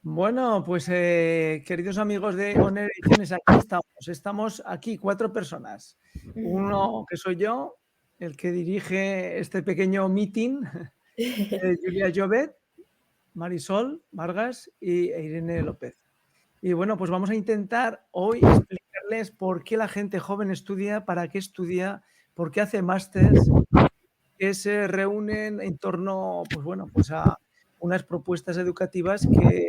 Bueno, pues queridos amigos de ONER Ediciones, aquí estamos. Estamos aquí 4 personas. Uno que soy yo, el que dirige este pequeño meeting, Julia Llobet, Marisol Vargas e Irene López. Y bueno, pues vamos a intentar hoy explicarles por qué la gente joven estudia, para qué estudia, por qué hace másters, que se reúnen en torno, pues bueno, pues a unas propuestas educativas que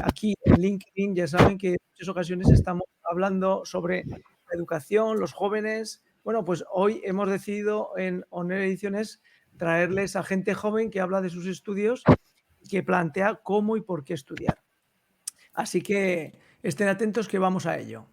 aquí en LinkedIn ya saben que en muchas ocasiones estamos hablando sobre la educación, los jóvenes. Bueno, pues hoy hemos decidido en ONER Ediciones traerles a gente joven que habla de sus estudios y que plantea cómo y por qué estudiar. Así que estén atentos que vamos a ello.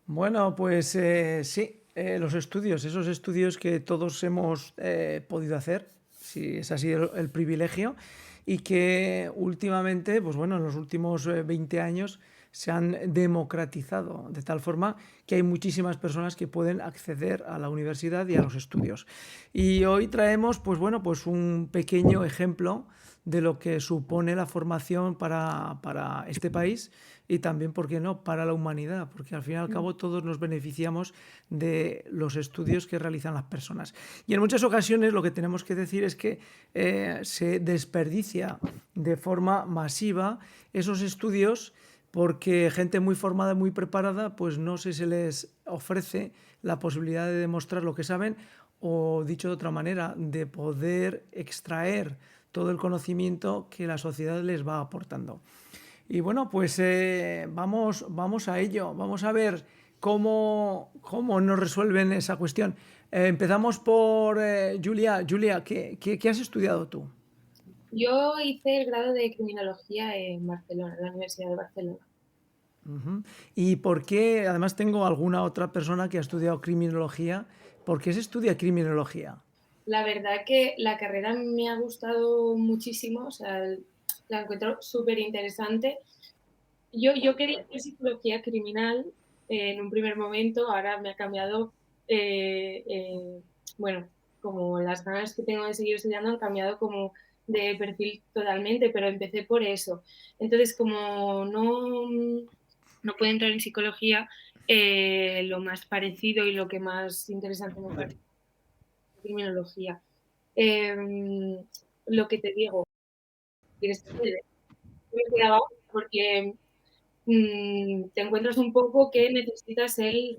Bueno, pues sí, los estudios, esos estudios que todos hemos podido hacer, si es así el privilegio, y que últimamente, pues bueno, en los últimos 20 años se han democratizado de tal forma que hay muchísimas personas que pueden acceder a la universidad y a los estudios. Y hoy traemos, pues bueno, pues un pequeño ejemplo de lo que supone la formación para este país y también, ¿por qué no?, para la humanidad, porque al fin y al cabo todos nos beneficiamos de los estudios que realizan las personas. Y en muchas ocasiones lo que tenemos que decir es que se desperdicia de forma masiva esos estudios porque gente muy formada, muy preparada, pues no sé, se les ofrece la posibilidad de demostrar lo que saben o, dicho de otra manera, de poder extraer todo el conocimiento que la sociedad les va aportando. Y bueno, pues vamos a ello, vamos a ver cómo nos resuelven esa cuestión. Empezamos por Julia. Julia, ¿qué has estudiado tú? Yo hice el grado de criminología en Barcelona, en la Universidad de Barcelona. Ujú. ¿Y por qué, además tengo alguna otra persona que ha estudiado criminología, por qué se estudia criminología? La verdad que la carrera me ha gustado muchísimo, o sea, la encuentro súper interesante. Yo quería hacer psicología criminal en un primer momento, ahora me ha cambiado, eh, eh, bueno, como las ganas que tengo de seguir estudiando han cambiado como de perfil totalmente, pero empecé por eso. Entonces, como no puedo entrar en psicología, lo más parecido y lo que más interesante me parece es criminología. Eh, lo que te digo, tienes que me quedaba porque te encuentras un poco que necesitas el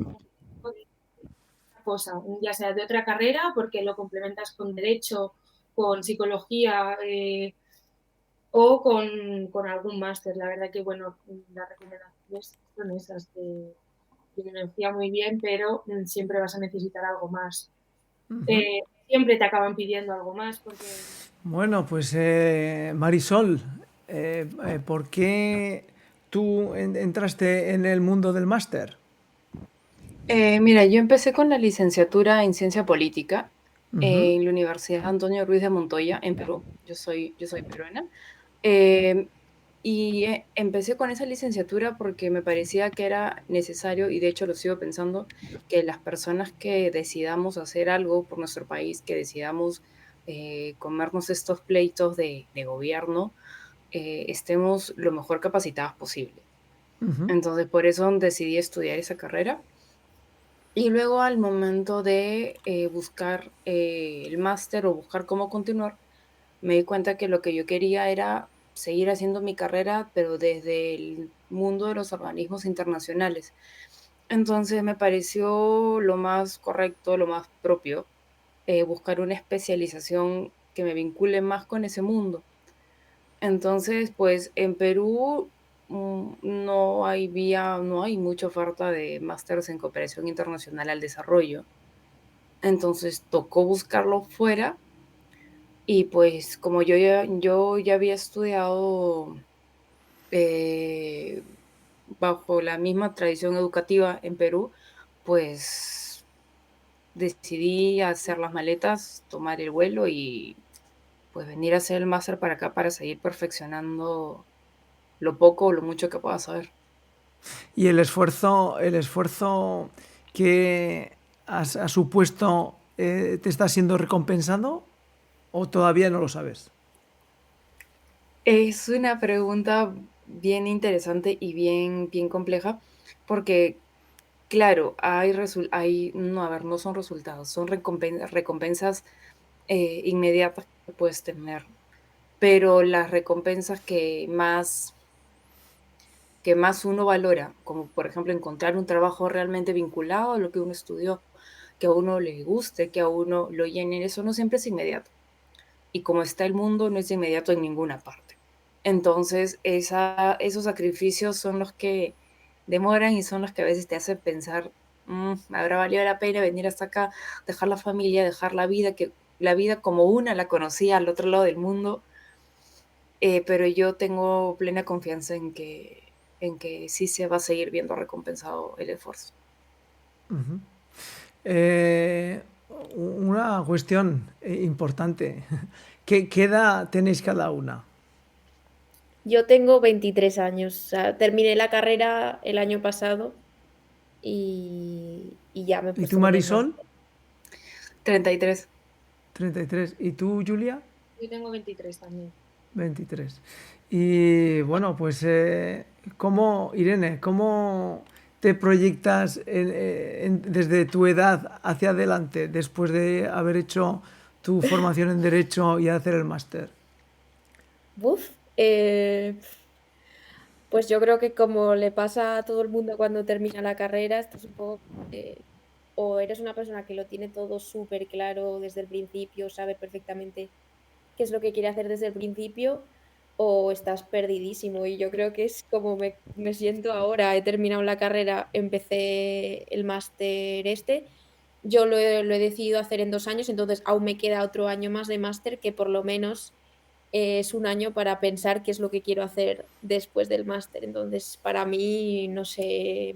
cosa, ya sea de otra carrera, porque lo complementas con derecho, con psicología o con algún máster. La verdad que, bueno, las recomendaciones son esas, que criminología muy bien, pero siempre vas a necesitar algo más. Ujú. Siempre te acaban pidiendo algo más porque Bueno, pues Marisol, ¿por qué tú entraste en el mundo del máster? Mira, yo empecé con la licenciatura en Ciencia Política Ujú. en la Universidad Antonio Ruiz de Montoya, en Perú. Yo soy peruana. Eh, Empecé con esa licenciatura porque me parecía que era necesario, y de hecho lo sigo pensando, que las personas que decidamos hacer algo por nuestro país, que decidamos comernos estos pleitos de gobierno, estemos lo mejor capacitadas posible. Ujú. Entonces, por eso decidí estudiar esa carrera. Y luego al momento de buscar el máster o buscar cómo continuar, me di cuenta que lo que yo quería era seguir haciendo mi carrera, pero desde el mundo de los organismos internacionales. Entonces me pareció lo más correcto, lo más propio, buscar una especialización que me vincule más con ese mundo. Entonces, pues en Perú no hay mucha oferta de másteres en cooperación internacional al desarrollo. Entonces tocó buscarlo fuera y pues como yo ya había estudiado eh, bajo la misma tradición educativa en Perú, pues decidí hacer las maletas, tomar el vuelo y pues venir a hacer el máster para acá para seguir perfeccionando lo poco o lo mucho que pueda saber. ¿Y el esfuerzo que has supuesto te está siendo recompensado o todavía no lo sabes? Es una pregunta bien interesante y bien compleja, porque claro, no, a ver, no son resultados, son recompensas inmediatas que puedes tener, pero las recompensas que más uno valora, como por ejemplo encontrar un trabajo realmente vinculado a lo que uno estudió, que a uno le guste, que a uno lo llene, eso no siempre es inmediato. Y como está el mundo, no es inmediato en ninguna parte. Entonces, esos sacrificios son los que demoran y son los que a veces te hacen pensar, ¿habrá valido la pena venir hasta acá, dejar la familia, dejar la vida como una la conocía al otro lado del mundo? Pero yo tengo plena confianza en que sí se va a seguir viendo recompensado el esfuerzo. Ujú. Eh, una cuestión importante. ¿Qué edad tenéis cada una? Yo tengo 23 años, o sea, terminé la carrera el año pasado y ya me he ¿Y tú, puesto con el Marisol? máster. 33. 33. ¿Y tú, Julia? Yo tengo 23 también. 23. Y bueno, pues Irene, ¿cómo te proyectas desde tu edad hacia adelante después de haber hecho tu formación en Derecho y hacer el máster? Buf, pues yo creo que como le pasa a todo el mundo cuando termina la carrera, estás un poco, o eres una persona que lo tiene todo súper claro desde el principio, sabe perfectamente qué es lo que quiere hacer desde el principio, o estás perdidísimo. Y yo creo que es como me siento ahora. He terminado la carrera, empecé el máster este. Yo lo he decidido hacer en 2 años, entonces aún me queda otro año más de máster que por lo menos es un año para pensar qué es lo que quiero hacer después del máster. Entonces, para mí, no sé,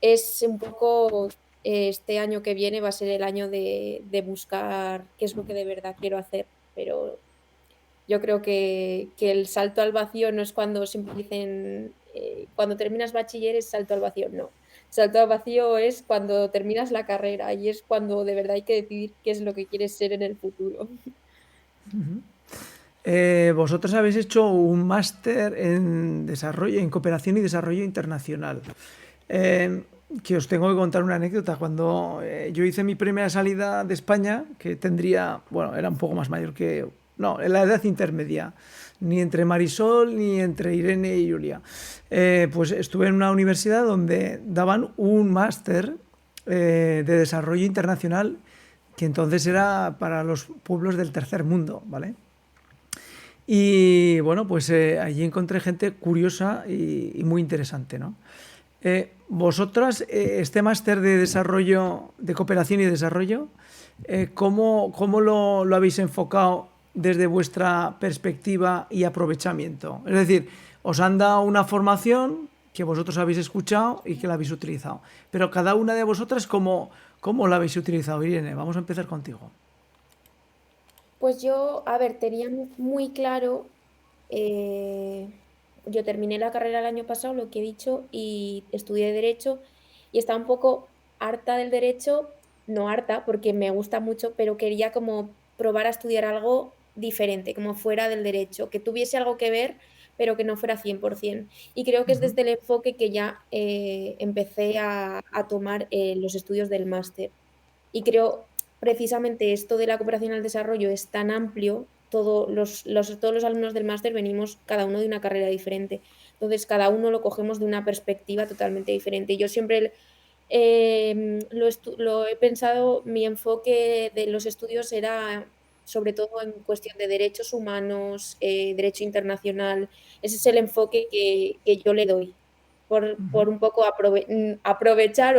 es un poco, este año que viene va a ser el año de buscar qué es lo que de verdad quiero hacer, pero yo creo que el salto al vacío no es cuando siempre dicen, cuando terminas bachiller es salto al vacío, no. Salto al vacío es cuando terminas la carrera y es cuando de verdad hay que decidir qué es lo que quieres ser en el futuro. Vosotros habéis hecho un máster en desarrollo, en cooperación y desarrollo internacional. Eh, que os tengo que contar una anécdota. Cuando yo hice mi primera salida de España, que tendría, bueno, era un poco más mayor que, no, en la edad intermedia, ni entre Marisol ni entre Irene y Julia. Pues estuve en una universidad donde daban un máster de desarrollo internacional que entonces era para los pueblos del tercer mundo, ¿vale? Y bueno, pues allí encontré gente curiosa y muy interesante, ¿no? Vosotras, este máster de desarrollo, de cooperación y desarrollo, ¿cómo lo habéis enfocado desde vuestra perspectiva y aprovechamiento? Es decir, os han dado una formación que vosotros habéis escuchado y que la habéis utilizado. Pero cada una de vosotras, ¿cómo la habéis utilizado? Irene, vamos a empezar contigo. Pues yo, a ver, tenía muy claro, yo terminé la carrera el año pasado, lo que he dicho, y estudié derecho y estaba un poco harta del derecho, no harta porque me gusta mucho, pero quería como probar a estudiar algo diferente, como fuera del derecho, que tuviese algo que ver, pero que no fuera 100%. Y creo que es Ujú, desde el enfoque que ya empecé a tomar los estudios del máster. Y creo precisamente esto de la cooperación al desarrollo es tan amplio, todos los alumnos del máster venimos cada uno de una carrera diferente. Entonces, cada uno lo cogemos de una perspectiva totalmente diferente. Yo siempre lo he pensado, mi enfoque de los estudios era sobre todo en cuestión de derechos humanos, derecho internacional. Ese es el enfoque que yo le doy, por un poco aprovechar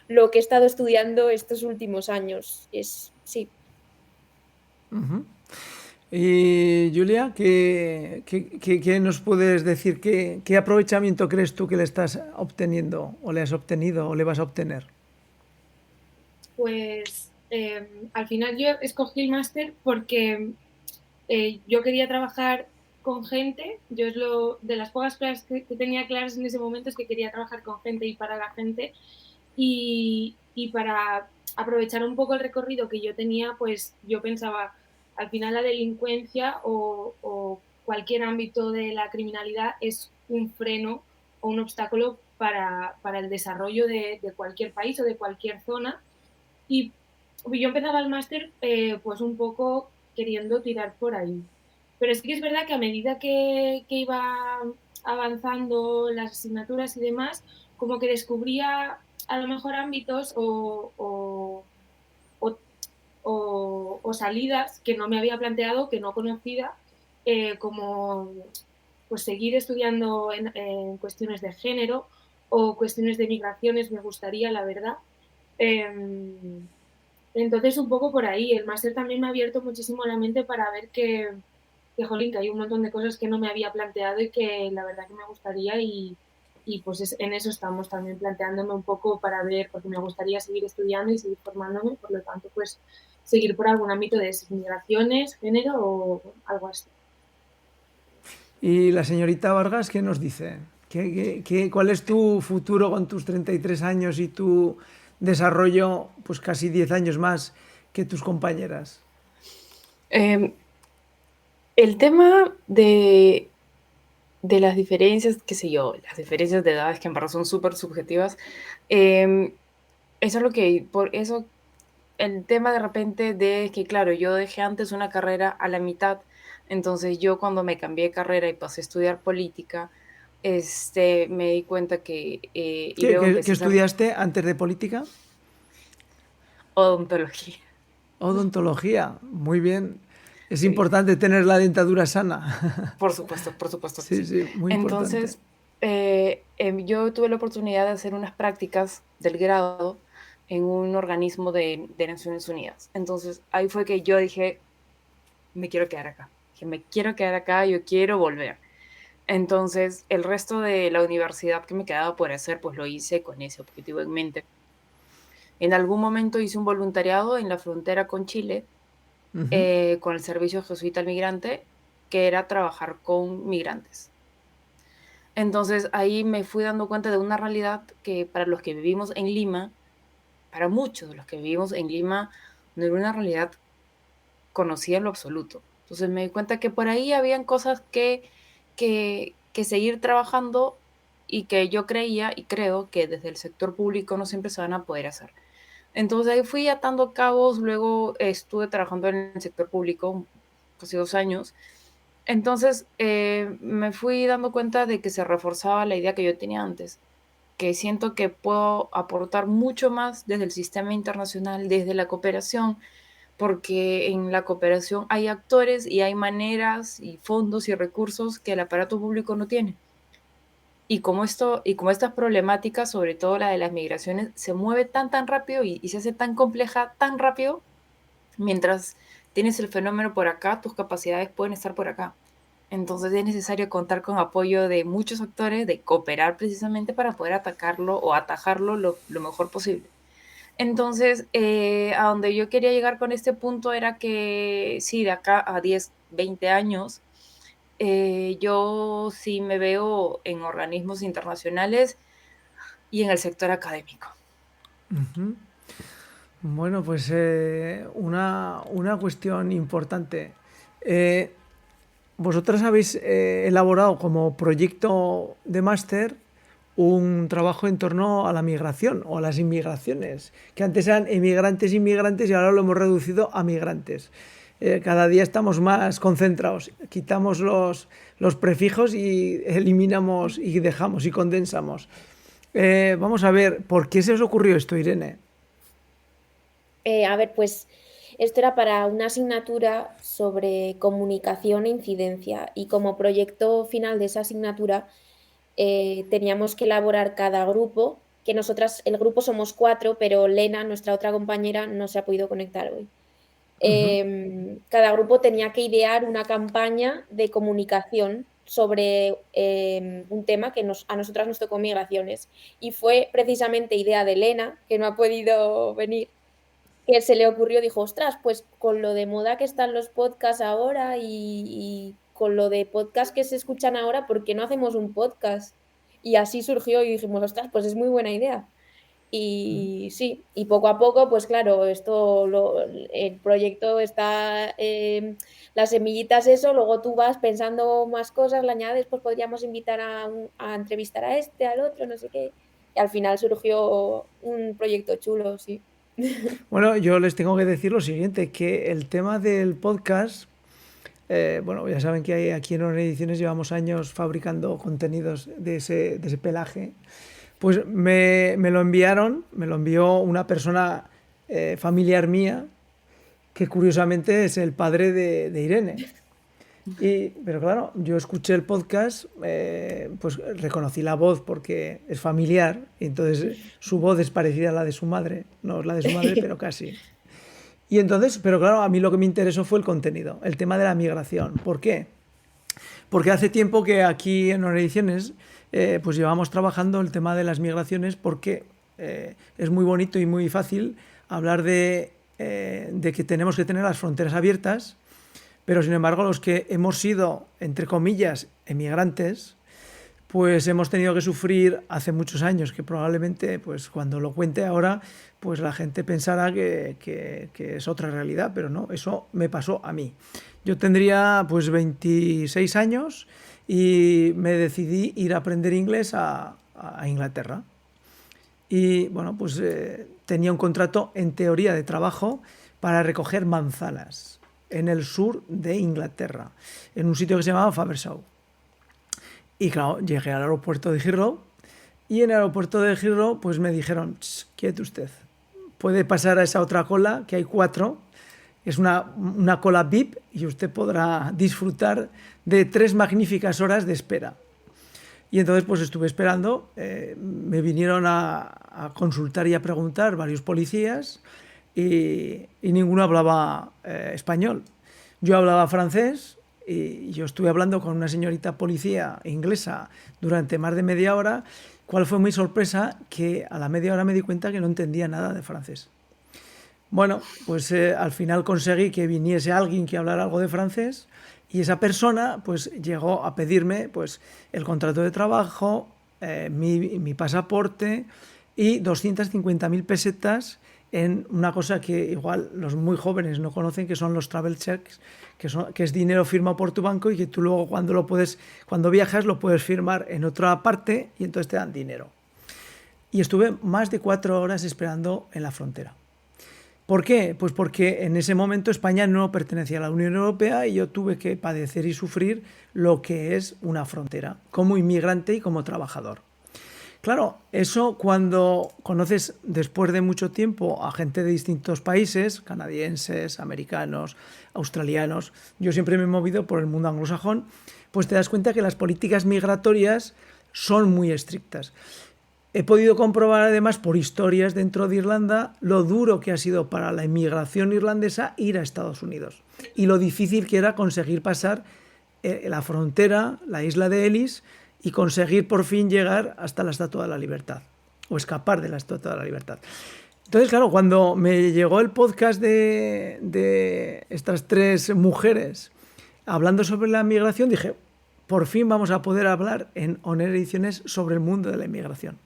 lo que he estado estudiando estos últimos años. Sí. ujú. Y Julia, ¿qué nos puedes decir? ¿Qué aprovechamiento crees tú que le estás obteniendo o le has obtenido o le vas a obtener? Pues al final yo escogí el máster porque yo quería trabajar con gente. Yo de las pocas cosas que tenía claras en ese momento es que quería trabajar con gente y para la gente. Y para aprovechar un poco el recorrido que yo tenía, pues yo pensaba, al final la delincuencia o cualquier ámbito de la criminalidad es un freno o un obstáculo para el desarrollo de cualquier país o de cualquier zona. Y yo empezaba el máster pues un poco queriendo tirar por ahí. Pero sí que es verdad que a medida que iba avanzando las asignaturas y demás, como que descubría a lo mejor ámbitos o salidas que no me había planteado, que no conocía, como pues seguir estudiando en cuestiones de género o cuestiones de migraciones me gustaría, la verdad. Entonces, un poco por ahí, el máster también me ha abierto muchísimo la mente para ver jolín, que hay un montón de cosas que no me había planteado y que la verdad que me gustaría y pues en eso estamos también planteándome un poco para ver, porque me gustaría seguir estudiando y seguir formándome, por lo tanto, pues seguir por algún ámbito de migraciones, género o algo así. Y la señorita Vargas, ¿qué nos dice? ¿Cuál es tu futuro con tus 33 años y tu desarrollo, pues casi 10 años más que tus compañeras? El tema de las diferencias, qué sé yo, las diferencias de edades que en verdad son súper subjetivas, eso es lo que, por eso, el tema de repente de que, claro, yo dejé antes una carrera a la mitad, entonces yo cuando me cambié de carrera y pasé a estudiar política, me di cuenta que, y ¿Qué, luego qué- qué empecé a hacer estudiaste antes de política? odontología. Odontología, muy bien. Es Sí, importante tener la dentadura sana. por supuesto que Sí, sí. sí, muy importante. Entonces, yo tuve la oportunidad de hacer unas prácticas del grado en un organismo de Naciones Unidas. Entonces, ahí fue que yo dije, me quiero quedar acá. Dije, me quiero quedar acá, yo quiero volver. Entonces, el resto de la universidad que me quedaba por hacer, pues lo hice con ese objetivo en mente. En algún momento hice un voluntariado en la frontera con Chile, Ujú. con el Servicio Jesuita al Migrante, que era trabajar con migrantes. Entonces ahí me fui dando cuenta de una realidad que para los que vivimos en Lima, para muchos de los que vivimos en Lima, no era una realidad conocida en lo absoluto. Entonces me di cuenta que por ahí habían cosas que seguir trabajando y que yo creía y creo que desde el sector público no siempre se van a poder hacer. Entonces ahí fui atando cabos, luego estuve trabajando en el sector público casi 2 años. Entonces me fui dando cuenta de que se reforzaba la idea que yo tenía antes, que siento que puedo aportar mucho más desde el sistema internacional, desde la cooperación, porque en la cooperación hay actores y hay maneras y fondos y recursos que el aparato público no tiene. Y como estas problemáticas, sobre todo la de las migraciones, se mueve tan rápido y se hace tan compleja tan rápido, mientras tienes el fenómeno por acá, tus capacidades pueden estar por acá. Entonces es necesario contar con apoyo de muchos actores, de cooperar precisamente para poder atacarlo o atajarlo lo mejor posible. Entonces, a donde yo quería llegar con este punto era que sí, de acá a 10, 20 años, yo sí me veo en organismos internacionales y en el sector académico. Ujú. Bueno, pues una cuestión importante. Eh, Vosotras habéis elaborado como proyecto de máster un trabajo en torno a la migración o a las inmigraciones, que antes eran emigrantes, inmigrantes y ahora lo hemos reducido a migrantes. Cada día estamos más concentrados, quitamos los prefijos y eliminamos y dejamos y condensamos. Vamos a ver, ¿por qué se os ocurrió esto, Irene? A ver, pues esto era para una asignatura sobre comunicación e incidencia y como proyecto final de esa asignatura teníamos que elaborar cada grupo, que nosotras, el grupo somos 4, pero Lena, nuestra otra compañera, no se ha podido conectar hoy. Cada grupo tenía que idear una campaña de comunicación sobre un tema que a nosotras nos tocó migraciones y fue precisamente idea de Lena, que no ha podido venir, que se le ocurrió, dijo, ostras, pues con lo de moda que están los podcasts ahora y con lo de podcasts que se escuchan ahora, ¿por qué no hacemos un podcast? Y así surgió y dijimos, ostras, pues es muy buena idea. Y sí, y poco a poco, pues claro, el proyecto está, las semillitas eso, luego tú vas pensando más cosas, le añades, pues podríamos invitar a entrevistar a este, al otro, no sé qué, y al final surgió un proyecto chulo, sí. Bueno, yo les tengo que decir lo siguiente, que el tema del podcast, bueno, ya saben que aquí en Honor Ediciones llevamos años fabricando contenidos de ese pelaje. Pues me lo enviaron, me lo envió una persona familiar mía, que curiosamente es el padre de Irene. Pero claro, yo escuché el podcast, pues reconocí la voz porque es familiar, y entonces su voz es parecida a la de su madre, no es la de su madre, pero casi. Y entonces, pero claro, a mí lo que me interesó fue el contenido, el tema de la migración. ¿Por qué? Porque hace tiempo que aquí en Honor Ediciones pues llevamos trabajando el tema de las migraciones porque es muy bonito y muy fácil hablar de que tenemos que tener las fronteras abiertas, pero sin embargo los que hemos sido, entre comillas, emigrantes, pues hemos tenido que sufrir hace muchos años, que probablemente pues cuando lo cuente ahora, pues la gente pensará que es otra realidad, pero no, eso me pasó a mí. Yo tendría pues 26 años y me decidí ir a aprender inglés a Inglaterra. Y bueno, pues tenía un contrato en teoría de trabajo para recoger manzanas en el sur de Inglaterra, en un sitio que se llamaba Faversham. Y claro, llegué al aeropuerto de Heathrow y en el aeropuerto de Heathrow pues me dijeron, quiete usted, puede pasar a esa otra cola, que hay 4, es una cola VIP y usted podrá disfrutar de 3 magníficas horas de espera. Y entonces pues estuve esperando, me vinieron a consultar y a preguntar varios policías y ninguno hablaba español. Yo hablaba francés y yo estuve hablando con una señorita policía inglesa durante más de media hora. ¿Cuál fue mi sorpresa? Que a la media hora me di cuenta que no entendía nada de francés. Bueno, pues al final conseguí que viniese alguien que hablara algo de francés y esa persona pues llegó a pedirme pues el contrato de trabajo, mi pasaporte y 250.000 pesetas en una cosa que igual los muy jóvenes no conocen, que son los travel checks, que es dinero firmado por tu banco y que tú luego cuando viajas lo puedes firmar en otra parte y entonces te dan dinero. Y estuve más de 4 horas esperando en la frontera. ¿Por qué? Pues porque en ese momento España no pertenecía a la Unión Europea y yo tuve que padecer y sufrir lo que es una frontera, como inmigrante y como trabajador. Claro, eso cuando conoces después de mucho tiempo a gente de distintos países, canadienses, americanos, australianos, yo siempre me he movido por el mundo anglosajón, pues te das cuenta que las políticas migratorias son muy estrictas. He podido comprobar además por historias dentro de Irlanda lo duro que ha sido para la inmigración irlandesa ir a Estados Unidos y lo difícil que era conseguir pasar la frontera, la isla de Ellis, y conseguir por fin llegar hasta la Estatua de la Libertad o escapar de la Estatua de la Libertad. Entonces, claro, cuando me llegó el podcast de estas 3 mujeres hablando sobre la inmigración, dije, por fin vamos a poder hablar en Honor Ediciones sobre el mundo de la inmigración.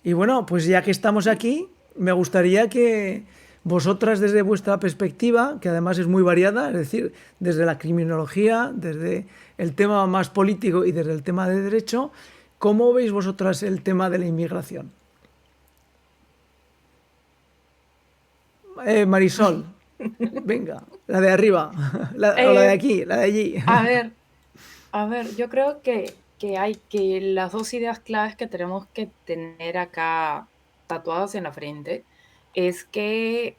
Y bueno, pues ya que estamos aquí, me gustaría que vosotras desde vuestra perspectiva, que además es muy variada, es decir, desde la criminología, desde el tema más político y desde el tema de derecho, ¿cómo veis vosotras el tema de la inmigración? Marisol, venga, la de arriba, o la de aquí, la de allí. A ver, yo creo que las 2 ideas claves que tenemos que tener acá tatuadas en la frente es que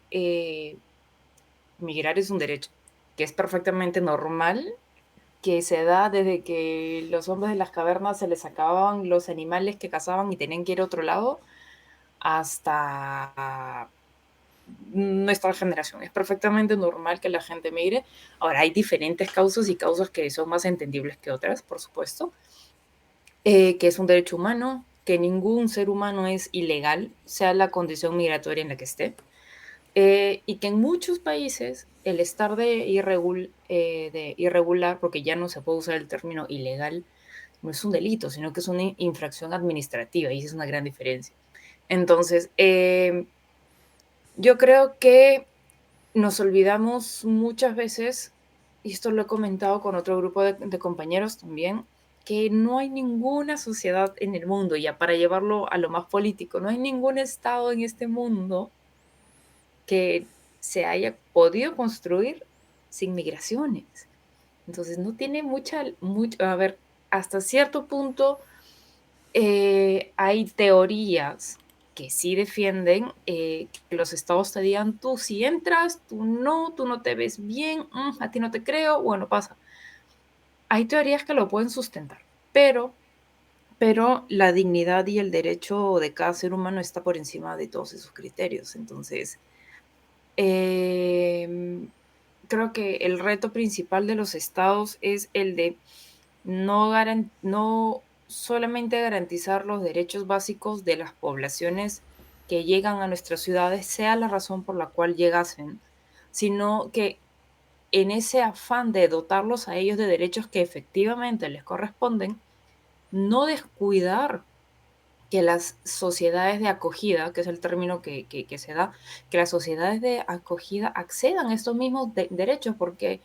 migrar es un derecho, que es perfectamente normal, que se da desde que los hombres de las cavernas se les acababan los animales que cazaban y tenían que ir a otro lado, hasta nuestra generación. Es perfectamente normal que la gente migre. Ahora, hay diferentes causas y causas que son más entendibles que otras, por supuesto, que es un derecho humano, que ningún ser humano es ilegal, sea la condición migratoria en la que esté. Y que en muchos países el estar de irregular, porque ya no se puede usar el término ilegal, no es un delito, sino que es una infracción administrativa y esa es una gran diferencia. Entonces, yo creo que nos olvidamos muchas veces, y esto lo he comentado con otro grupo de compañeros también, que no hay ninguna sociedad en el mundo, ya para llevarlo a lo más político, no hay ningún estado en este mundo que se haya podido construir sin migraciones. Entonces no tiene a ver, hasta cierto punto hay teorías que sí defienden que los estados te digan, tú si entras, tú no te ves bien, a ti no te creo, bueno, pasa. Hay teorías que lo pueden sustentar, pero la dignidad y el derecho de cada ser humano está por encima de todos esos criterios. Entonces, creo que el reto principal de los estados es el de no solamente garantizar los derechos básicos de las poblaciones que llegan a nuestras ciudades, sea la razón por la cual llegasen, sino que en ese afán de dotarlos a ellos de derechos que efectivamente les corresponden, no descuidar que las sociedades de acogida, que es el término que se da, que las sociedades de acogida accedan a estos mismos derechos, porque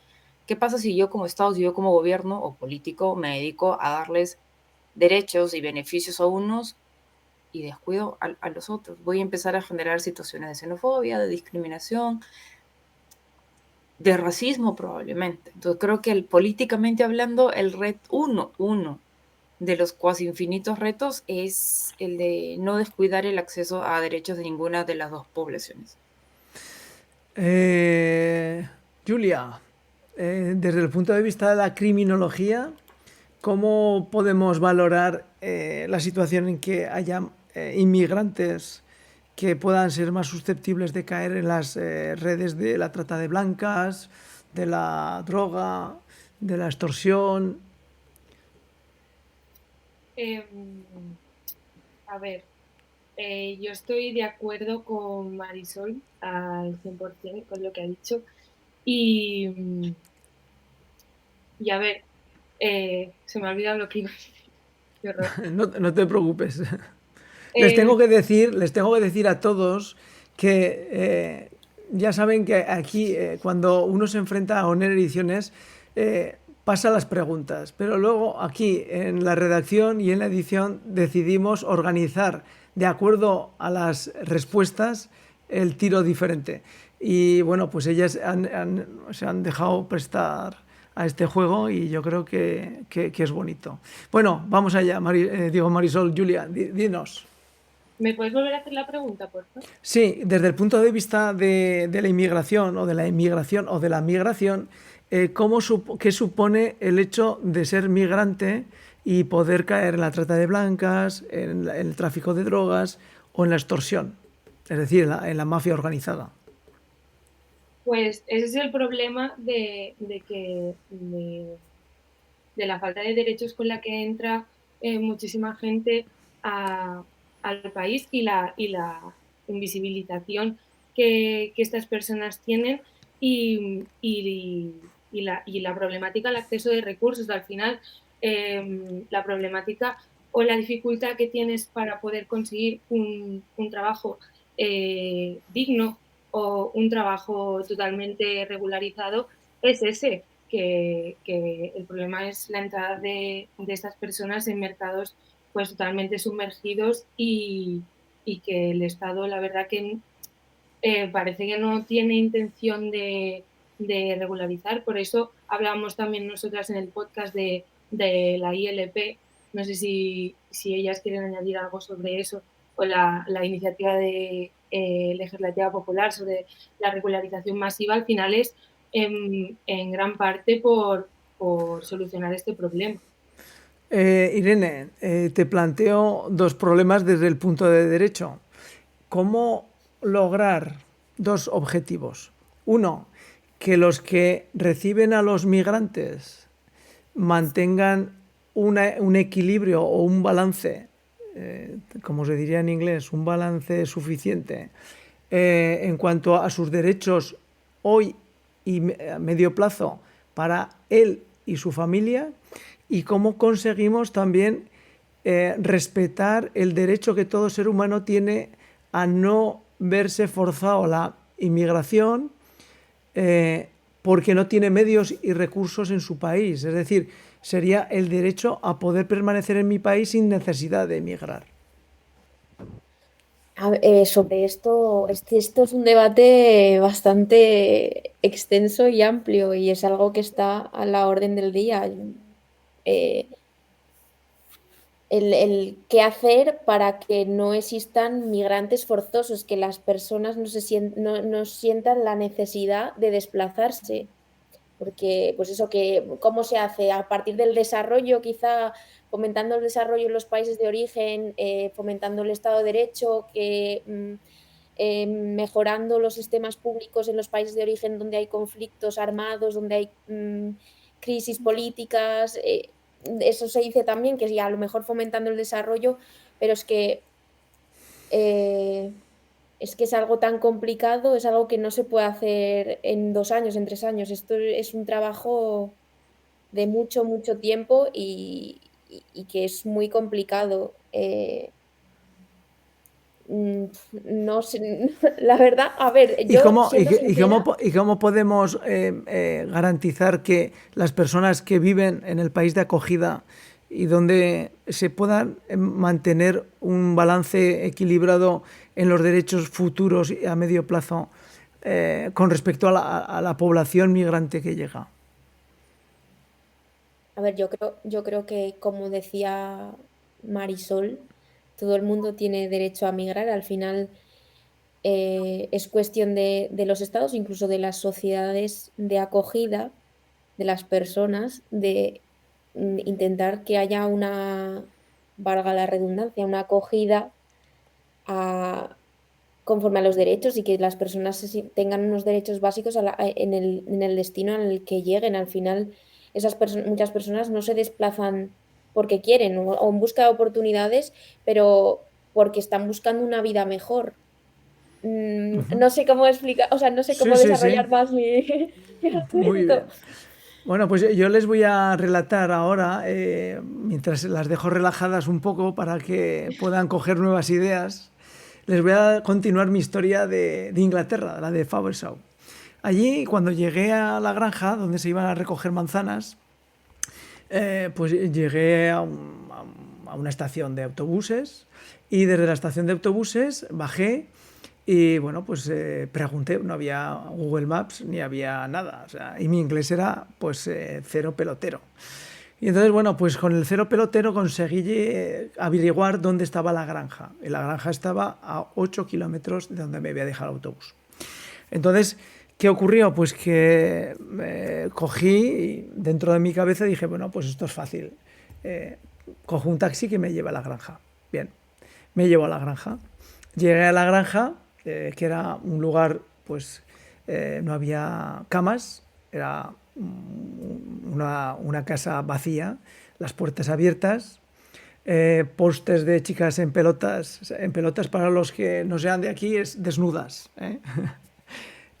¿qué pasa si yo como Estado, si yo como gobierno o político me dedico a darles derechos y beneficios a unos y descuido a los otros? Voy a empezar a generar situaciones de xenofobia, de discriminación, de racismo probablemente. Entonces creo que políticamente hablando, el uno de los cuasi infinitos retos es el de no descuidar el acceso a derechos de ninguna de las dos poblaciones. Julia, desde el punto de vista de la criminología, ¿cómo podemos valorar la situación en que haya inmigrantes que puedan ser más susceptibles de caer en las redes de la trata de blancas, de la droga, de la extorsión? A ver, yo estoy de acuerdo con Marisol al 100% con lo que ha dicho. Y a ver, se me ha olvidado lo que iba a decir. Qué horror. No te preocupes. Les tengo que decir a todos que ya saben que aquí cuando uno se enfrenta a ONER Ediciones pasa las preguntas, pero luego aquí en la redacción y en la edición decidimos organizar de acuerdo a las respuestas el tiro diferente. Y bueno, pues ellas se han dejado prestar a este juego y yo creo que es bonito. Bueno, vamos allá, Marisol, Julia, dinos. ¿Me puedes volver a hacer la pregunta, por favor? Sí, desde el punto de vista de la inmigración o de la inmigración o de la migración, ¿qué supone el hecho de ser migrante y poder caer en la trata de blancas, en el tráfico de drogas o en la extorsión? Es decir, en la mafia organizada. Pues ese es el problema de la falta de derechos con la que entra muchísima gente al país y la invisibilización que estas personas tienen y la problemática al acceso de recursos. Al final, la problemática o la dificultad que tienes para poder conseguir un trabajo digno o un trabajo totalmente regularizado es ese, que el problema es la entrada de estas personas en mercados pues totalmente sumergidos y que el Estado, la verdad que parece que no tiene intención de regularizar. Por eso hablábamos también nosotras en el podcast de la ILP. No sé si ellas quieren añadir algo sobre eso, o la iniciativa de legislativa popular sobre la regularización masiva. Al final es en gran parte por solucionar este problema. Irene, te planteo dos problemas desde el punto de derecho. ¿Cómo lograr dos objetivos? Uno, que los que reciben a los migrantes mantengan un equilibrio o un balance, como se diría en inglés, un balance suficiente en cuanto a sus derechos hoy y a medio plazo para él y su familia, y cómo conseguimos también respetar el derecho que todo ser humano tiene a no verse forzado a la inmigración porque no tiene medios y recursos en su país. Es decir, sería el derecho a poder permanecer en mi país sin necesidad de emigrar. Sobre esto es un debate bastante extenso y amplio y es algo que está a la orden del día. El qué hacer para que no existan migrantes forzosos, que las personas no sientan la necesidad de desplazarse. Porque, pues eso, ¿cómo se hace? A partir del desarrollo, quizá fomentando el desarrollo en los países de origen, fomentando el Estado de Derecho, mejorando los sistemas públicos en los países de origen donde hay conflictos armados, donde hay crisis políticas. Eso se dice también, que a lo mejor fomentando el desarrollo, pero es que es algo tan complicado, es algo que no se puede hacer en 2 años, en 3 años. Esto es un trabajo de mucho, mucho tiempo y que es muy complicado. No sé, la verdad, a ver, ¿Y yo cómo, siendo sincera, y cómo podemos garantizar que las personas que viven en el país de acogida y donde se puedan mantener un balance equilibrado en los derechos futuros y a medio plazo con respecto a la población migrante que llega? a ver, yo creo que, como decía Marisol, todo el mundo tiene derecho a migrar. Al final es cuestión de los estados, incluso de las sociedades de acogida de las personas, de intentar que haya valga la redundancia, una acogida conforme a los derechos y que las personas tengan unos derechos básicos en el destino en el que lleguen. Al final, muchas personas no se desplazan porque quieren o en busca de oportunidades, pero porque están buscando una vida mejor. No sé cómo explicar, o sea, no sé Sí, cómo sí, sí. desarrollar más mi Muy argumento. bien. Bueno, pues yo les voy a relatar ahora, mientras las dejo relajadas un poco para que puedan coger nuevas ideas, les voy a continuar mi historia de Inglaterra, la de Faversham. Allí, cuando llegué a la granja donde se iban a recoger manzanas, pues llegué a una estación de autobuses y desde la estación de autobuses bajé y bueno, pues pregunté, no había Google Maps ni había nada, o sea, y mi inglés era pues cero pelotero. Y entonces, bueno, pues con el cero pelotero conseguí averiguar dónde estaba la granja. Y la granja estaba a 8 kilómetros de donde me había dejado el autobús. Entonces, ¿qué ocurrió? Pues que cogí dentro de mi cabeza y dije, bueno, pues esto es fácil. Cojo un taxi que me lleva a la granja. Bien, me llevo a la granja. Llegué a la granja, que era un lugar, pues no había camas, era una casa vacía, las puertas abiertas, postes de chicas en pelotas para los que no sean de aquí es desnudas,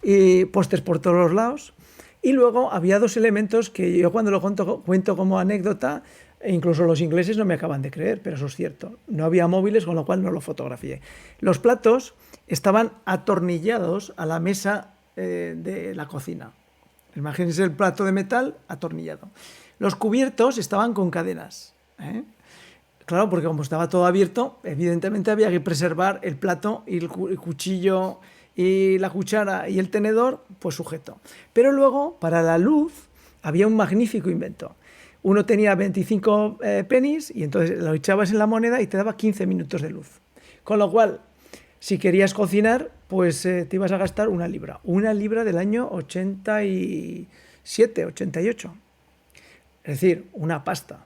y postes por todos los lados. Y luego había 2 elementos que yo cuando lo cuento como anécdota, incluso los ingleses no me acaban de creer, pero eso es cierto. No había móviles, con lo cual no lo fotografié. Los platos estaban atornillados a la mesa de la cocina. Imagínense el plato de metal atornillado. Los cubiertos estaban con cadenas. Claro, porque como estaba todo abierto, evidentemente había que preservar el plato y el cuchillo y la cuchara y el tenedor, pues sujeto. Pero luego, para la luz, había un magnífico invento. Uno tenía 25 pennies y entonces lo echabas en la moneda y te daba 15 minutos de luz. Con lo cual, si querías cocinar, pues te ibas a gastar 1 libra. 1 libra del año 87, 88. Es decir, una pasta.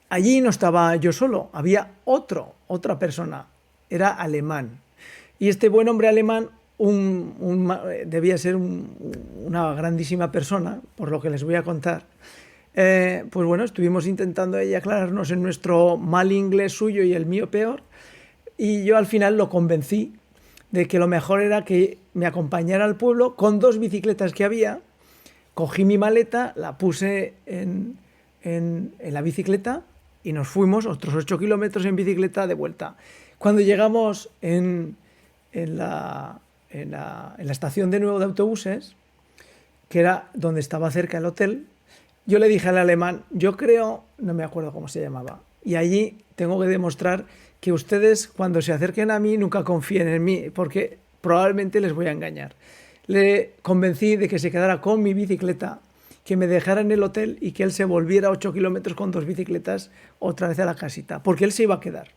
Allí no estaba yo solo, había otra persona. Era alemán. Y este buen hombre alemán debía ser una grandísima persona, por lo que les voy a contar. Pues bueno, estuvimos intentando ahí aclararnos en nuestro mal inglés suyo y el mío peor, y yo al final lo convencí de que lo mejor era que me acompañara al pueblo con 2 bicicletas que había. Cogí mi maleta, la puse en la bicicleta y nos fuimos otros 8 kilómetros en bicicleta de vuelta. Cuando llegamos en la estación de nuevo de autobuses, que era donde estaba cerca el hotel, yo le dije al alemán, yo creo, no me acuerdo cómo se llamaba, y allí tengo que demostrar que ustedes cuando se acerquen a mí nunca confíen en mí, porque probablemente les voy a engañar. Le convencí de que se quedara con mi bicicleta, que me dejara en el hotel y que él se volviera 8 kilómetros con 2 bicicletas otra vez a la casita, porque él se iba a quedar.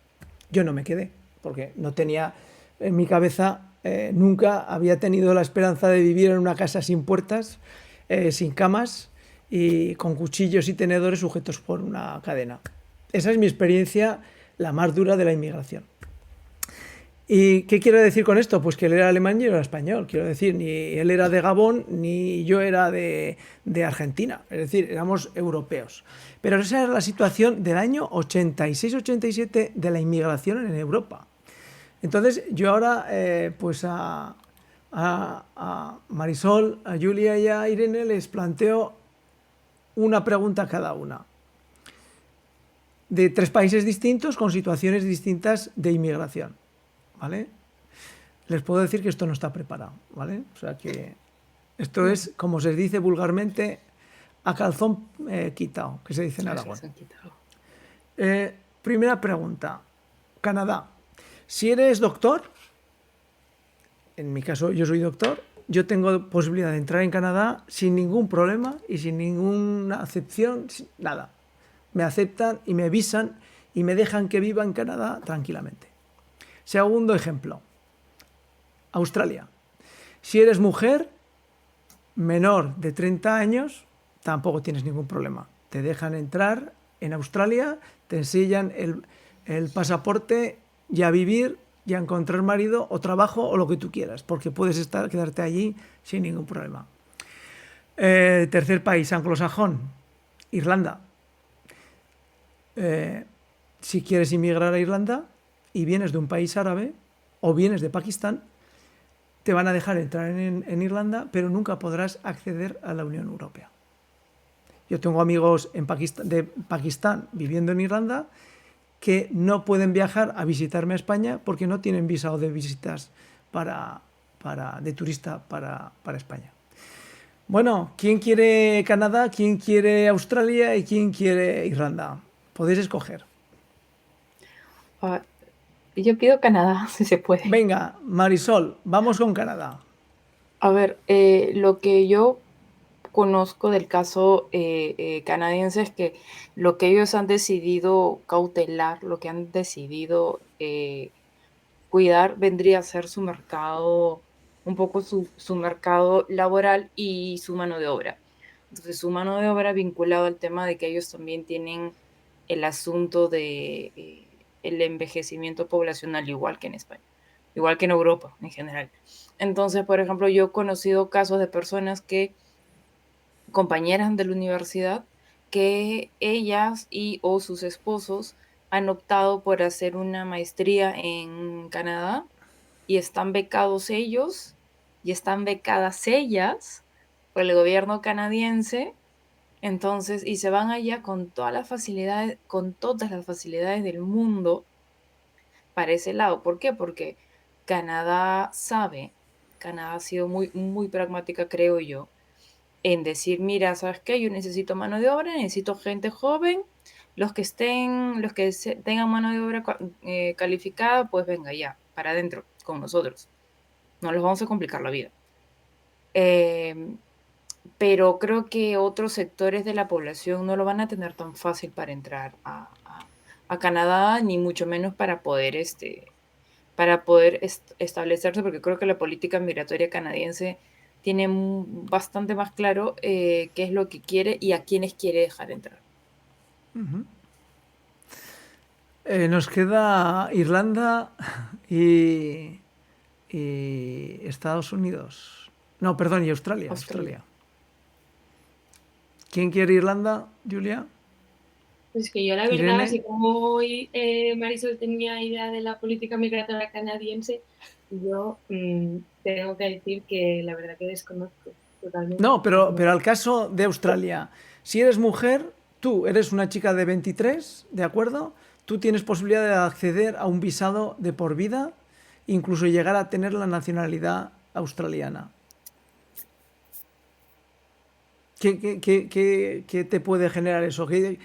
Yo no me quedé, porque no tenía en mi cabeza, nunca había tenido la esperanza de vivir en una casa sin puertas, sin camas y con cuchillos y tenedores sujetos por una cadena. Esa es mi experiencia, la más dura de la inmigración. ¿Y qué quiero decir con esto? Pues que él era alemán y yo era español. Quiero decir, ni él era de Gabón ni yo era de Argentina. Es decir, éramos europeos. Pero esa era la situación del año 86-87 de la inmigración en Europa. Entonces, yo ahora, pues a Marisol, a Julia y a Irene les planteo una pregunta a cada una. De 3 países distintos con situaciones distintas de inmigración. ¿Vale? Les puedo decir que esto no está preparado, ¿vale? O sea que esto es, como se dice vulgarmente, a calzón quitado, que se dice en Aragón. Primera pregunta. Canadá. Si eres doctor, en mi caso yo soy doctor, yo tengo posibilidad de entrar en Canadá sin ningún problema y sin ninguna acepción, nada. Me aceptan y me visan y me dejan que viva en Canadá tranquilamente. Segundo ejemplo, Australia. Si eres mujer, menor de 30 años, tampoco tienes ningún problema. Te dejan entrar en Australia, te enseñan el pasaporte y a vivir y a encontrar marido o trabajo o lo que tú quieras, porque puedes quedarte allí sin ningún problema. Tercer país, anglosajón, Irlanda. Si quieres inmigrar a Irlanda y vienes de un país árabe o vienes de Pakistán, te van a dejar entrar en Irlanda, pero nunca podrás acceder a la Unión Europea. Yo tengo amigos de Pakistán viviendo en Irlanda que no pueden viajar a visitarme a España porque no tienen visado de visitas de turista para España. Bueno, ¿quién quiere Canadá? ¿Quién quiere Australia? ¿Y quién quiere Irlanda? Podéis escoger. Yo pido Canadá, si se puede. Venga, Marisol, vamos con Canadá. A ver, lo que yo conozco del caso canadiense es que lo que ellos han decidido cautelar, lo que han decidido cuidar, vendría a ser su mercado, un poco su mercado laboral y su mano de obra. Entonces, su mano de obra vinculado al tema de que ellos también tienen el asunto de el envejecimiento poblacional, igual que en España, igual que en Europa en general. Entonces, por ejemplo, yo he conocido casos de personas compañeras de la universidad, que ellas o sus esposos han optado por hacer una maestría en Canadá y están becados ellos y están becadas ellas por el gobierno canadiense. Entonces, y se van allá con todas las facilidades del mundo para ese lado. ¿Por qué? Porque Canadá ha sido muy, muy pragmática, creo yo, en decir, mira, ¿sabes qué? Yo necesito mano de obra, necesito gente joven, los que tengan mano de obra calificada, pues venga ya, para adentro, con nosotros. No les vamos a complicar la vida. Pero creo que otros sectores de la población no lo van a tener tan fácil para entrar a Canadá, ni mucho menos para poder establecerse, porque creo que la política migratoria canadiense tiene bastante más claro qué es lo que quiere y a quiénes quiere dejar entrar. Nos queda Irlanda y Estados Unidos. No, perdón, y Australia. ¿Quién quiere Irlanda, Julia? Pues que yo la verdad, Irene. así como hoy Marisol tenía idea de la política migratoria canadiense, Yo tengo que decir que la verdad que desconozco totalmente. No, pero al caso de Australia, si eres mujer, tú eres una chica de 23, ¿de acuerdo? Tú tienes posibilidad de acceder a un visado de por vida, incluso llegar a tener la nacionalidad australiana. ¿Qué te puede generar eso? ¿Qué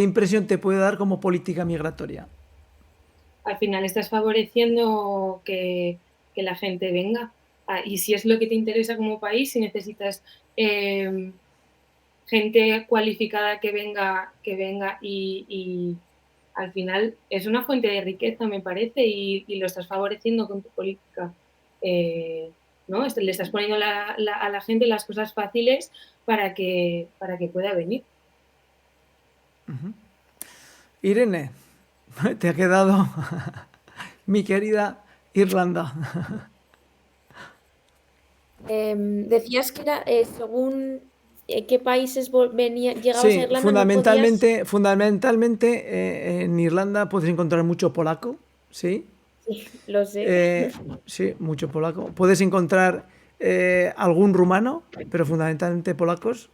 impresión te puede dar como política migratoria? Al final estás favoreciendo que la gente venga. Y si es lo que te interesa como país, si necesitas gente cualificada que venga y al final es una fuente de riqueza, me parece, y lo estás favoreciendo con tu política. ¿No? Le estás poniendo a la gente las cosas fáciles para que pueda venir. Irene, te ha quedado mi querida Irlanda. Decías que era según qué países llegabas a Sí, Irlanda, fundamentalmente en Irlanda puedes encontrar mucho polaco, ¿sí? Sí, lo sé. Sí, mucho polaco. Puedes encontrar algún rumano, pero fundamentalmente polacos.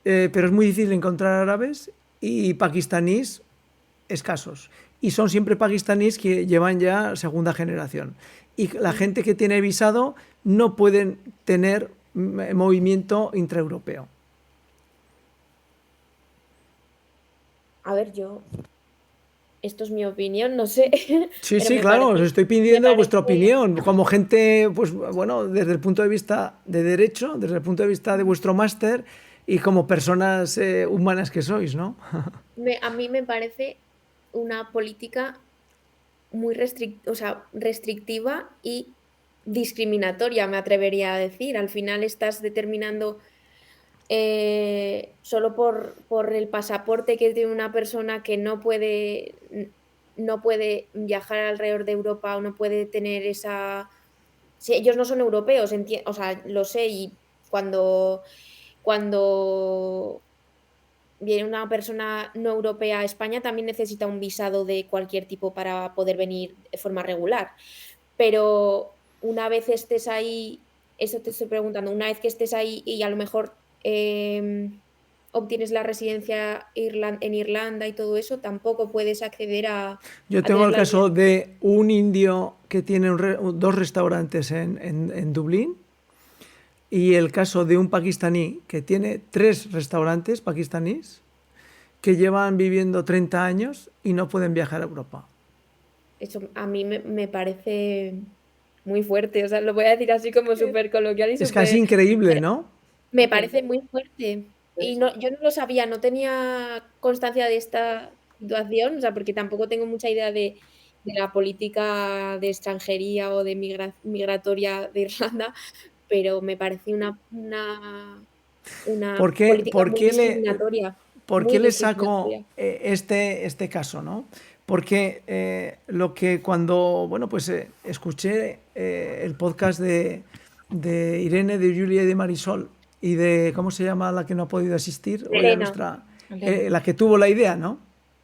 Pero es muy difícil encontrar árabes y pakistaníes escasos. Y son siempre pakistaníes que llevan ya segunda generación. Y la gente que tiene visado no pueden tener movimiento intraeuropeo. A ver, esto es mi opinión, no sé. Sí, pero sí, me claro, os parece- estoy me pidiendo vuestra parece- opinión. Como gente, pues bueno, desde el punto de vista de derecho, desde el punto de vista de vuestro máster y como personas humanas que sois, ¿no? A mí me parece una política muy restrictiva y discriminatoria, me atrevería a decir. Al final estás determinando solo por el pasaporte que tiene una persona que no puede viajar alrededor de Europa o no puede tener esa... Si ellos no son europeos, o sea, lo sé, y cuando viene una persona no europea a España también necesita un visado de cualquier tipo para poder venir de forma regular. Pero una vez estés ahí, eso te estoy preguntando, una vez que estés ahí y a lo mejor obtienes la residencia en Irlanda y todo eso, tampoco puedes acceder Yo a tengo tener el la caso residencia. de un indio que tiene dos restaurantes en Dublín y el caso de un pakistaní que tiene 3 restaurantes pakistaníes que llevan viviendo 30 años y no pueden viajar a Europa. Eso a mí me parece muy fuerte, o sea, lo voy a decir así como súper coloquial y Es casi súper... increíble, ¿no? Me parece muy fuerte. Y yo no lo sabía, no tenía constancia de esta situación, o sea, porque tampoco tengo mucha idea de la política de extranjería o de migratoria de Irlanda, pero me parece una ¿Por qué, política por qué le, ¿Por qué muy le saco discriminatoria. este caso, no? Porque lo que cuando, bueno, pues escuché el podcast de Irene, de Julia y de Marisol y de, ¿cómo se llama la que no ha podido asistir? Hoy a Elena, nuestra, la que tuvo la idea, ¿no?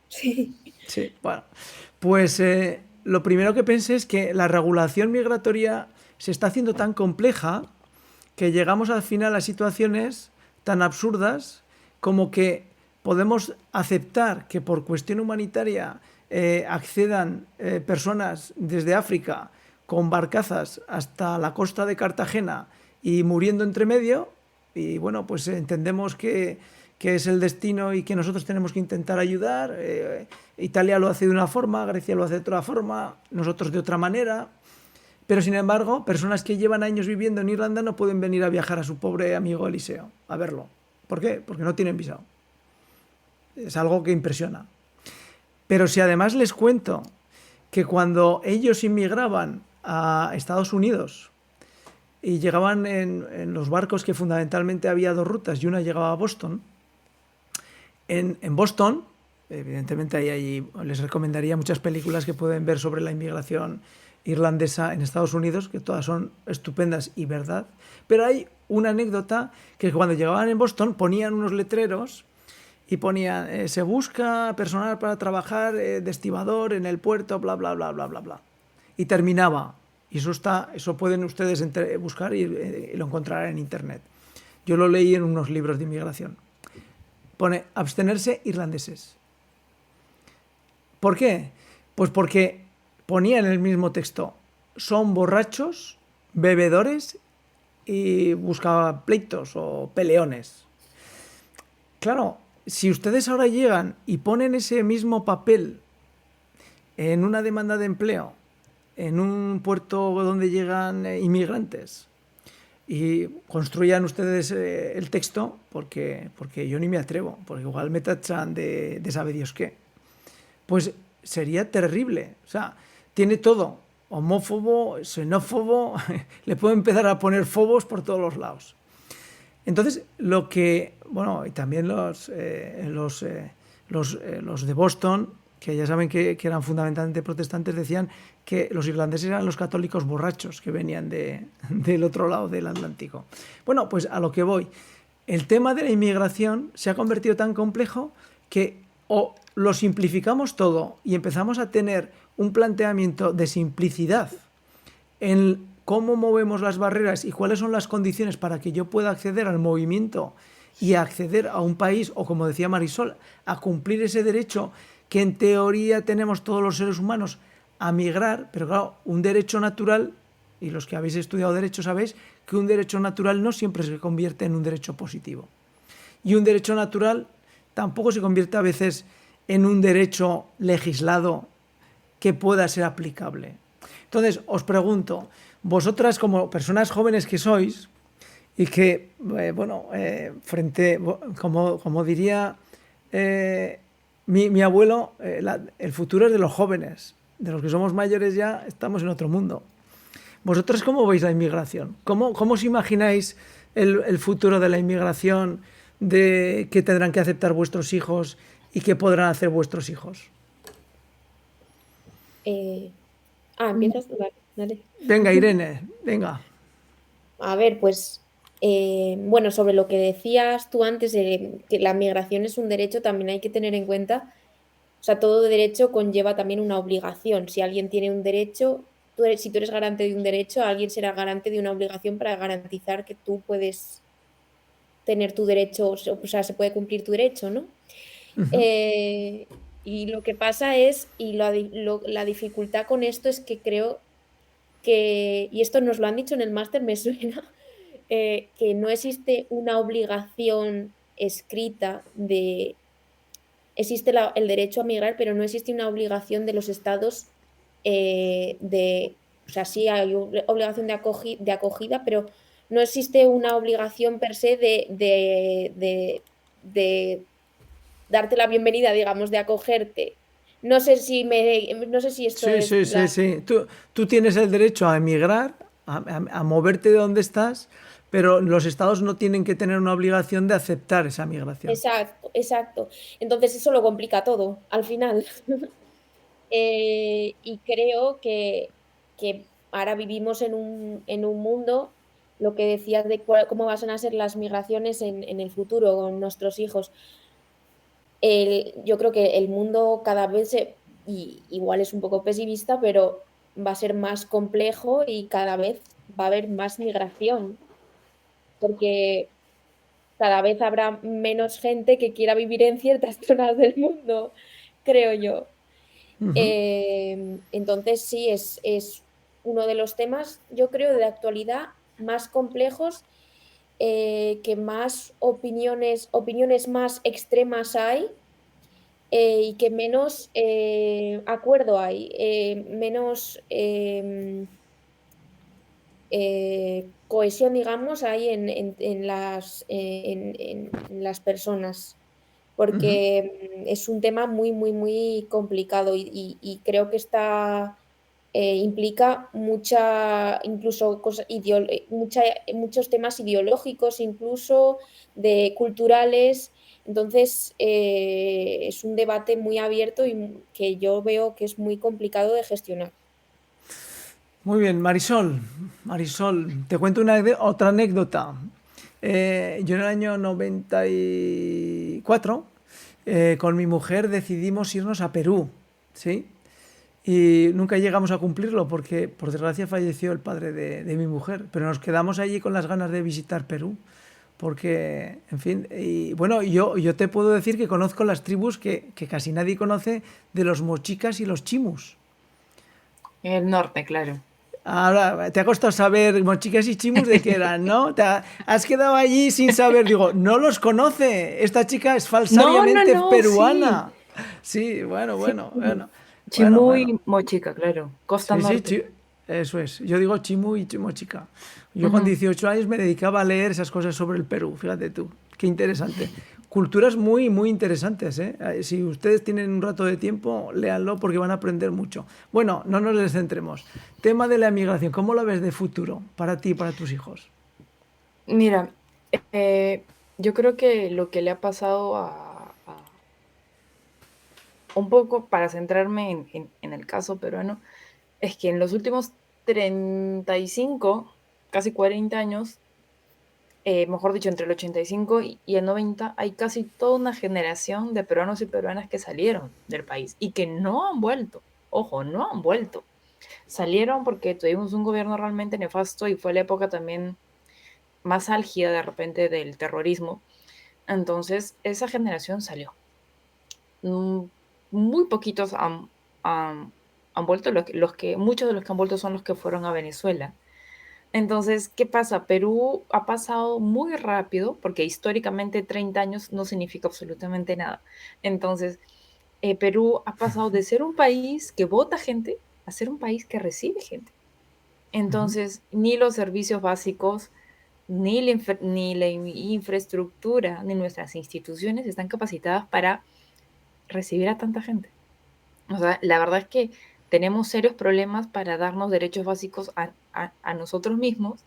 sí. Sí, bueno. Pues lo primero que pensé es que la regulación migratoria se está haciendo tan compleja que llegamos al final a situaciones tan absurdas como que podemos aceptar que por cuestión humanitaria accedan personas desde África con barcazas hasta la costa de Cartagena y muriendo entre medio, y bueno, pues entendemos que es el destino y que nosotros tenemos que intentar ayudar. Italia lo hace de una forma, Grecia lo hace de otra forma, nosotros de otra manera. Pero sin embargo, personas que llevan años viviendo en Irlanda no pueden venir a viajar a su pobre amigo Eliseo a verlo. ¿Por qué? Porque no tienen visado. Es algo que impresiona. Pero si además les cuento que cuando ellos inmigraban a Estados Unidos y llegaban en los barcos, que fundamentalmente había 2 rutas y una llegaba a Boston, en Boston, evidentemente ahí les recomendaría muchas películas que pueden ver sobre la inmigración irlandesa en Estados Unidos, que todas son estupendas y verdad, pero hay una anécdota que cuando llegaban en Boston ponían unos letreros y ponían se busca personal para trabajar de estibador en el puerto, bla, bla, bla, bla, bla, bla. Y terminaba Y eso pueden ustedes buscar y lo encontrarán en internet. Yo lo leí en unos libros de inmigración. Pone abstenerse irlandeses. ¿Por qué? Pues porque ponía en el mismo texto, son borrachos, bebedores y buscaba pleitos o peleones. Claro, si ustedes ahora llegan y ponen ese mismo papel en una demanda de empleo, en un puerto donde llegan inmigrantes, y construyan ustedes el texto, porque yo ni me atrevo, porque igual me tachan de sabe Dios qué, pues sería terrible. O sea, tiene todo, homófobo, xenófobo, le puedo empezar a poner fobos por todos los lados. Entonces, y también los de Boston, que ya saben que eran fundamentalmente protestantes, decían que los irlandeses eran los católicos borrachos que venían del otro lado del Atlántico. Bueno, pues a lo que voy. El tema de la inmigración se ha convertido tan complejo que o lo simplificamos todo y empezamos a tener un planteamiento de simplicidad en cómo movemos las barreras y cuáles son las condiciones para que yo pueda acceder al movimiento y acceder a un país, o como decía Marisol, a cumplir ese derecho que en teoría tenemos todos los seres humanos a migrar, pero claro, un derecho natural, y los que habéis estudiado derecho sabéis que un derecho natural no siempre se convierte en un derecho positivo. Y un derecho natural tampoco se convierte a veces en un derecho legislado que pueda ser aplicable. Entonces, os pregunto, vosotras como personas jóvenes que sois, y que, como diría mi abuelo, el futuro es de los jóvenes, de los que somos mayores ya estamos en otro mundo. ¿Vosotros cómo veis la inmigración? ¿Cómo os imagináis el futuro de la inmigración, de qué tendrán que aceptar vuestros hijos y qué podrán hacer vuestros hijos? ¿Empiezas? Vale, dale. Venga, Irene, venga. A ver, pues, sobre lo que decías tú antes, que la migración es un derecho, también hay que tener en cuenta, o sea, todo derecho conlleva también una obligación. Si alguien tiene un derecho, si tú eres garante de un derecho, alguien será garante de una obligación para garantizar que tú puedes tener tu derecho, o sea, se puede cumplir tu derecho, ¿no? Y lo que pasa es, y la dificultad con esto es que creo que, y esto nos lo han dicho en el máster, me suena, que no existe una obligación escrita existe el derecho a migrar, pero no existe una obligación de los estados o sea, sí hay obligación de acogida, pero no existe una obligación per se de darte la bienvenida, digamos, de acogerte. No sé si esto es... Sí. Tú tienes el derecho a emigrar, a moverte de donde estás, pero los estados no tienen que tener una obligación de aceptar esa migración. Exacto. Entonces eso lo complica todo, al final. Y creo que ahora vivimos en un mundo, lo que decías de cómo van a ser las migraciones en el futuro con nuestros hijos. Yo creo que el mundo cada vez, y igual es un poco pesimista, pero va a ser más complejo y cada vez va a haber más migración, porque cada vez habrá menos gente que quiera vivir en ciertas zonas del mundo, creo yo. Entonces sí, es uno de los temas, yo creo, de actualidad más complejos, que más opiniones más extremas hay, y que menos acuerdo hay, menos cohesión, digamos, hay en las personas, porque es un tema muy, muy, muy complicado y creo que implica incluso muchos temas ideológicos, incluso culturales. Entonces, es un debate muy abierto y que yo veo que es muy complicado de gestionar. Muy bien, Marisol, te cuento otra anécdota. Yo en el año 94, con mi mujer decidimos irnos a Perú, ¿sí? Y nunca llegamos a cumplirlo porque, por desgracia, falleció el padre de mi mujer. Pero nos quedamos allí con las ganas de visitar Perú. Porque, en fin, y bueno, yo te puedo decir que conozco las tribus que casi nadie conoce de los mochicas y los chimus. En el norte, claro. Ahora, te ha costado saber mochicas y chimus de qué eran, ¿no? Has quedado allí sin saber. Digo, no los conoce. Esta chica es No, no, falsariamente no, sí. peruana. Sí, bueno, Sí. bueno, bueno. Bueno, bueno. Chimuy, Mochica, claro. Costa Sí, sí, Norte. eso es. Yo digo chimu y mochica. Yo con Ujú. 18 años me dedicaba a leer esas cosas sobre el Perú. Fíjate tú, qué interesante. Culturas muy, muy interesantes, ¿eh? Si ustedes tienen un rato de tiempo, léanlo porque van a aprender mucho. Bueno, no nos descentremos. Tema de la emigración, ¿cómo lo ves de futuro para ti y para tus hijos? Mira, yo creo que lo que le ha pasado un poco para centrarme en el caso peruano, es que en los últimos 35, casi 40 años, mejor dicho, entre el 85 y el 90, hay casi toda una generación de peruanos y peruanas que salieron del país y que no han vuelto. Ojo, no han vuelto. Salieron porque tuvimos un gobierno realmente nefasto y fue la época también más álgida de repente del terrorismo. Entonces, esa generación salió. Mm, Muy poquitos han vuelto, muchos de los que han vuelto son los que fueron a Venezuela. Entonces, ¿qué pasa? Perú ha pasado muy rápido, porque históricamente 30 años no significa absolutamente nada. Entonces, Perú ha pasado de ser un país que vota gente a ser un país que recibe gente. Ujú. Entonces, ni los servicios básicos, ni la infraestructura, ni nuestras instituciones están capacitadas para recibir a tanta gente. O sea, la verdad es que tenemos serios problemas para darnos derechos básicos a nosotros mismos.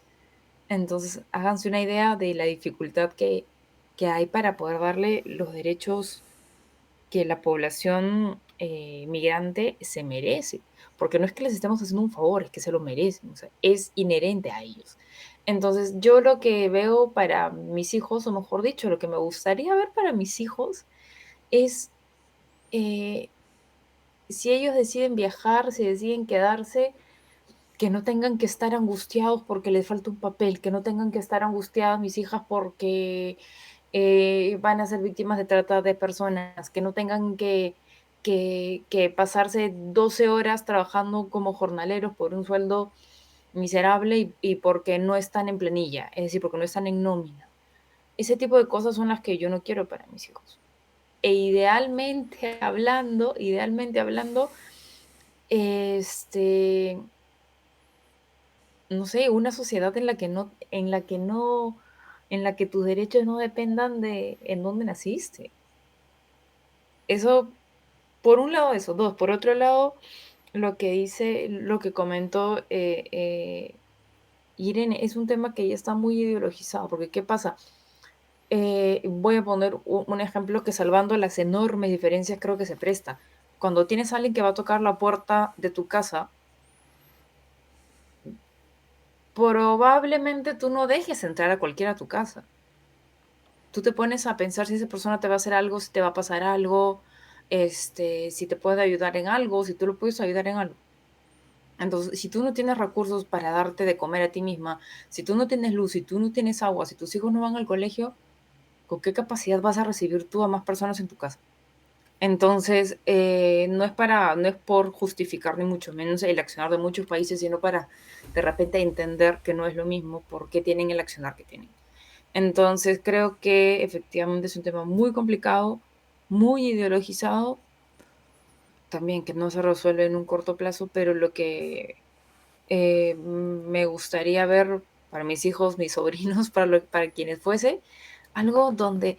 Entonces, háganse una idea de la dificultad que hay para poder darle los derechos que la población migrante se merece. Porque no es que les estemos haciendo un favor, es que se lo merecen, o sea, es inherente a ellos. Entonces, yo lo que veo para mis hijos, o mejor dicho, lo que me gustaría ver para mis hijos es eh, si ellos deciden viajar, si deciden quedarse, que no tengan que estar angustiados porque les falta un papel, que no tengan que estar angustiadas mis hijas porque van a ser víctimas de trata de personas, que no tengan que pasarse 12 horas trabajando como jornaleros por un sueldo miserable y porque no están en planilla, es decir, porque no están en nómina. Ese tipo de cosas son las que yo no quiero para mis hijos. E idealmente hablando, este, no sé, una sociedad en la que tus derechos no dependan de en dónde naciste. Eso, por un lado, eso. Dos, por otro lado, lo que comentó Irene, es un tema que ya está muy ideologizado, porque ¿qué pasa? Voy a poner un ejemplo que salvando las enormes diferencias creo que se presta. Cuando tienes a alguien que va a tocar la puerta de tu casa, probablemente tú no dejes entrar a cualquiera a tu casa. Tú te pones a pensar si esa persona te va a hacer algo, si te va a pasar algo, si te puede ayudar en algo, si tú lo puedes ayudar en algo. Entonces, si tú no tienes recursos para darte de comer a ti misma, si tú no tienes luz, si tú no tienes agua, si tus hijos no van al colegio, ¿con qué capacidad vas a recibir tú a más personas en tu casa? Entonces, no es por justificar ni mucho menos el accionar de muchos países, sino para de repente entender que no es lo mismo, por qué tienen el accionar que tienen. Entonces, creo que efectivamente es un tema muy complicado, muy ideologizado, también que no se resuelve en un corto plazo, pero lo que me gustaría ver para mis hijos, mis sobrinos, para quienes fuese, algo donde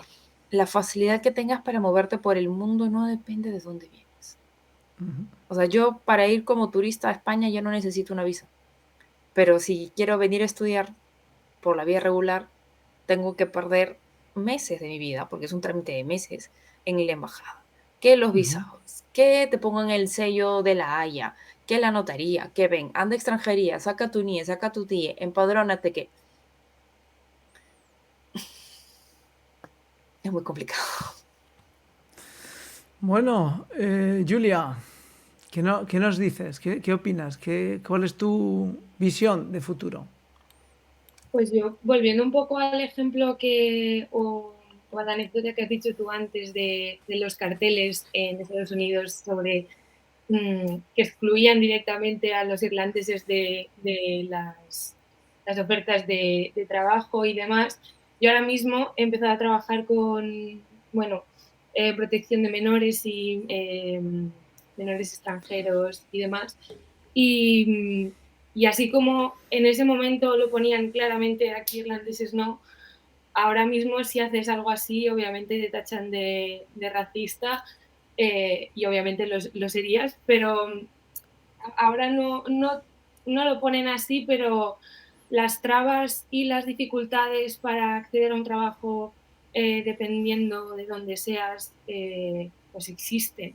la facilidad que tengas para moverte por el mundo no depende de dónde vienes. O sea, yo para ir como turista a España ya no necesito una visa, pero si quiero venir a estudiar por la vía regular, tengo que perder meses de mi vida, porque es un trámite de meses, en la embajada. Que los Ujú. visados, que te pongan el sello de la Haya, que la notaría, que ven, anda a extranjería, saca tu NIE, saca tu TIE, empadrónate, que es muy complicado. Bueno, Julia, ¿Qué nos dices? ¿Qué opinas? ¿Cuál es tu visión de futuro? Pues yo, volviendo un poco al ejemplo o a la anécdota que has dicho tú antes de los carteles en Estados Unidos sobre que excluían directamente a los irlandeses de las ofertas de trabajo y demás, yo ahora mismo he empezado a trabajar con, bueno, protección de menores y menores extranjeros y demás. Y así como en ese momento lo ponían claramente, aquí irlandeses no, ahora mismo si haces algo así, obviamente te tachan de racista y obviamente lo serías, pero ahora no lo ponen así, pero las trabas y las dificultades para acceder a un trabajo dependiendo de dónde seas, pues existen.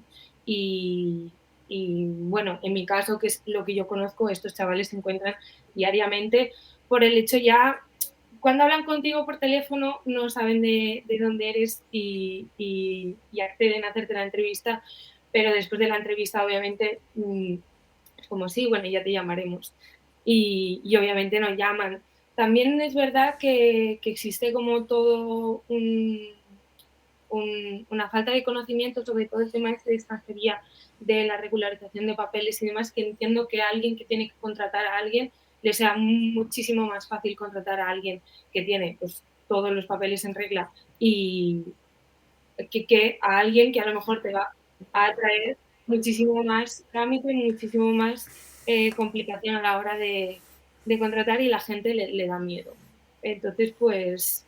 Y, bueno, en mi caso, que es lo que yo conozco, estos chavales se encuentran diariamente por el hecho ya, cuando hablan contigo por teléfono no saben de dónde eres y acceden a hacerte la entrevista, pero después de la entrevista obviamente es como sí, bueno, ya te llamaremos. Y obviamente nos llaman. También es verdad que existe como todo una falta de conocimiento sobre todo el tema de extranjería, de la regularización de papeles y demás, que entiendo que a alguien que tiene que contratar a alguien le sea muchísimo más fácil contratar a alguien que tiene pues, todos los papeles en regla y que a alguien que a lo mejor te va a traer muchísimo más trámite, muchísimo más complicación a la hora de contratar y la gente le da miedo. Entonces, pues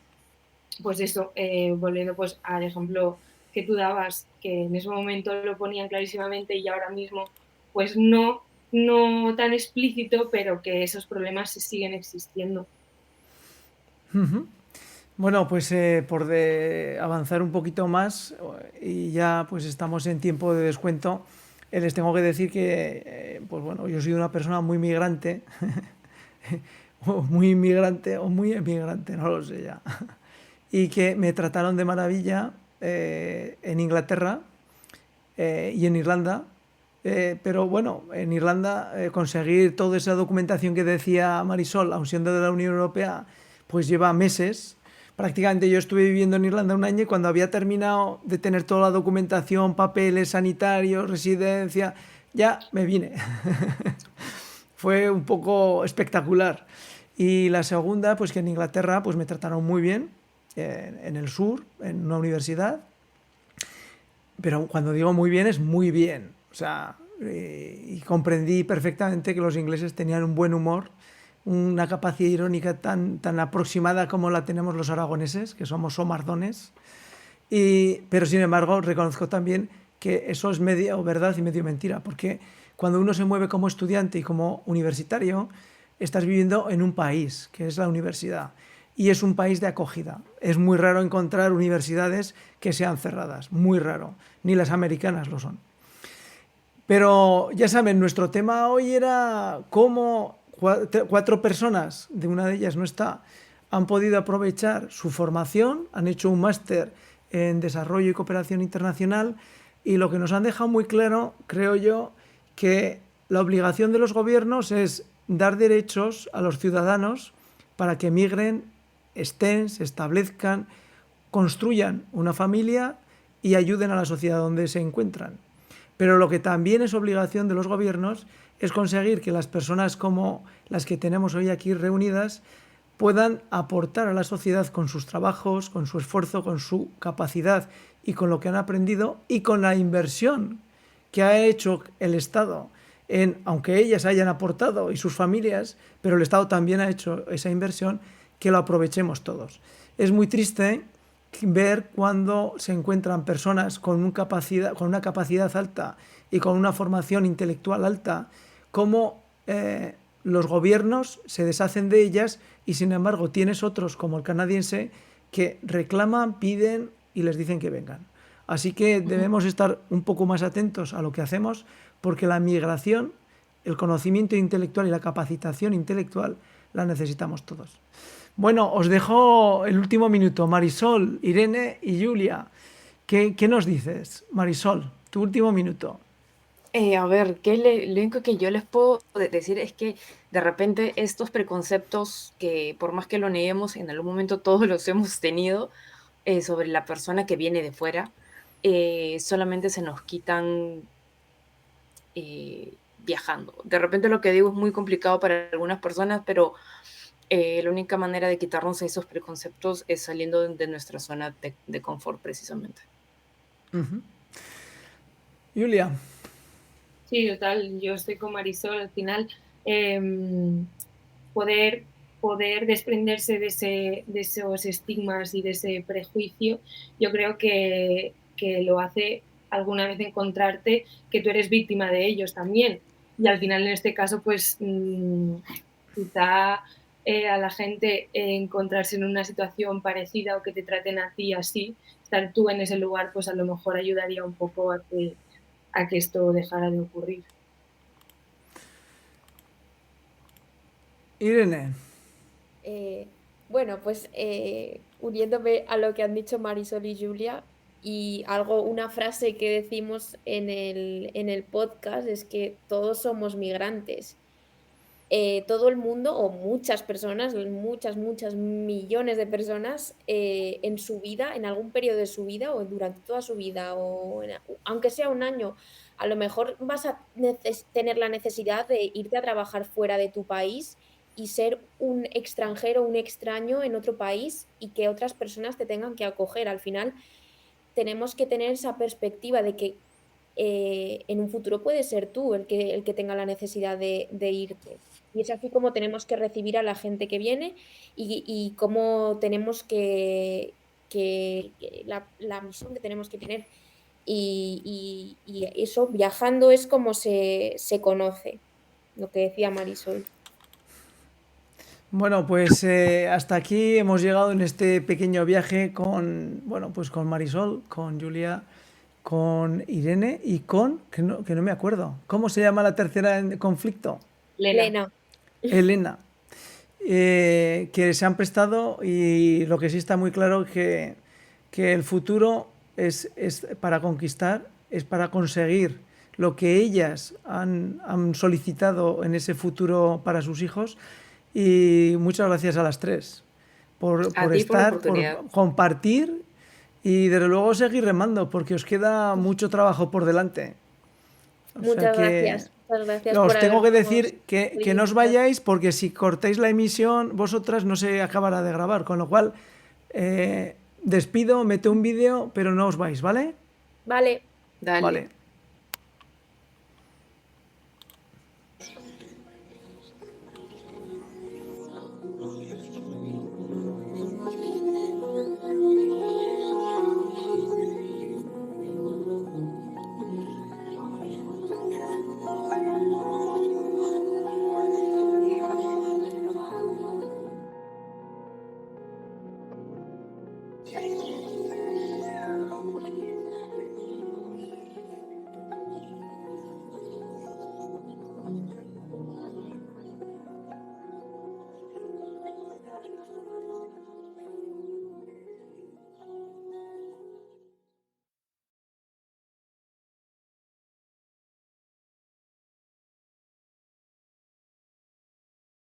eso, volviendo pues al ejemplo que tú dabas, que en ese momento lo ponían clarísimamente y ahora mismo pues no tan explícito, pero que esos problemas siguen existiendo. Bueno, pues por avanzar un poquito más y ya pues estamos en tiempo de descuento, les tengo que decir que pues bueno, yo soy una persona muy migrante, o muy inmigrante o muy emigrante, no lo sé ya, y que me trataron de maravilla en Inglaterra y en Irlanda. Pero bueno, en Irlanda conseguir toda esa documentación que decía Marisol, aun siendo de la Unión Europea, pues lleva meses. Prácticamente yo estuve viviendo en Irlanda un año y cuando había terminado de tener toda la documentación, papeles sanitarios, residencia, ya me vine. Fue un poco espectacular. Y la segunda, pues que en Inglaterra pues me trataron muy bien, en el sur, en una universidad. Pero cuando digo muy bien, es muy bien. O sea, y comprendí perfectamente que los ingleses tenían un buen humor, una capacidad irónica tan aproximada como la tenemos los aragoneses, que somos somardones. Pero sin embargo, reconozco también que eso es medio verdad y medio mentira, porque cuando uno se mueve como estudiante y como universitario, estás viviendo en un país, que es la universidad, y es un país de acogida. Es muy raro encontrar universidades que sean cerradas, muy raro, ni las americanas lo son. Pero ya saben, nuestro tema hoy era cómo 4 personas, de una de ellas no está, han podido aprovechar su formación, han hecho un máster en desarrollo y cooperación internacional y lo que nos han dejado muy claro, creo yo, que la obligación de los gobiernos es dar derechos a los ciudadanos para que migren, estén, se establezcan, construyan una familia y ayuden a la sociedad donde se encuentran. Pero lo que también es obligación de los gobiernos es conseguir que las personas como las que tenemos hoy aquí reunidas puedan aportar a la sociedad con sus trabajos, con su esfuerzo, con su capacidad y con lo que han aprendido y con la inversión que ha hecho el Estado, aunque ellas hayan aportado y sus familias, pero el Estado también ha hecho esa inversión, que lo aprovechemos todos. Es muy triste ver cuando se encuentran personas con una capacidad alta y con una formación intelectual alta, cómo los gobiernos se deshacen de ellas y sin embargo tienes otros como el canadiense que reclaman, piden y les dicen que vengan. Así que debemos estar un poco más atentos a lo que hacemos porque la migración, el conocimiento intelectual y la capacitación intelectual la necesitamos todos. Bueno, os dejo el último minuto. Marisol, Irene y Julia. ¿Qué nos dices? Marisol, tu último minuto. A ver, lo único que yo les puedo decir es que de repente estos preconceptos que por más que lo neguemos, en algún momento todos los hemos tenido sobre la persona que viene de fuera, solamente se nos quitan viajando. De repente lo que digo es muy complicado para algunas personas, pero la única manera de quitarnos esos preconceptos es saliendo de nuestra zona de confort precisamente. Ujú. Julia, Sí, total, yo estoy con Marisol. Al final, poder, poder desprenderse de esos estigmas y de ese prejuicio, yo creo que lo hace alguna vez encontrarte que tú eres víctima de ellos también. Y al final, en este caso, pues quizá a la gente encontrarse en una situación parecida o que te traten a ti así, estar tú en ese lugar, pues a lo mejor ayudaría un poco a que esto dejara de ocurrir. Irene, Bueno, pues uniéndome a lo que han dicho Marisol y Julia, y una frase que decimos en el podcast es que todos somos migrantes. Todo el mundo, o muchas personas, muchas millones de personas, en su vida, en algún periodo de su vida, o durante toda su vida, aunque sea un año, a lo mejor vas a tener la necesidad de irte a trabajar fuera de tu país y ser un extranjero, un extraño en otro país y que otras personas te tengan que acoger. Al final, tenemos que tener esa perspectiva de que en un futuro puede ser tú el que tenga la necesidad de irte. Y es así como tenemos que recibir a la gente que viene y cómo tenemos la misión que tenemos que tener. Y eso, viajando es como se conoce, lo que decía Marisol. bueno, pues hasta aquí hemos llegado en este pequeño viaje con, bueno, pues con Marisol, con Julia, con Irene y que no me acuerdo, ¿cómo se llama la tercera en conflicto? Lena. Lena. Elena, que se han prestado y lo que sí está muy claro que el futuro es para conquistar, es para conseguir lo que ellas han solicitado en ese futuro para sus hijos. Y muchas gracias a las tres A por ti por la estar, por oportunidad. compartir y desde luego seguir remando porque os queda mucho trabajo por delante. O sea Muchas que gracias por os tengo que habernos decir que no os escuchado. vayáis porque si cortáis la emisión vosotras no se acabará de grabar, con lo cual despido, meto un vídeo, pero no os vais, ¿vale? Vale. Dale. Vale.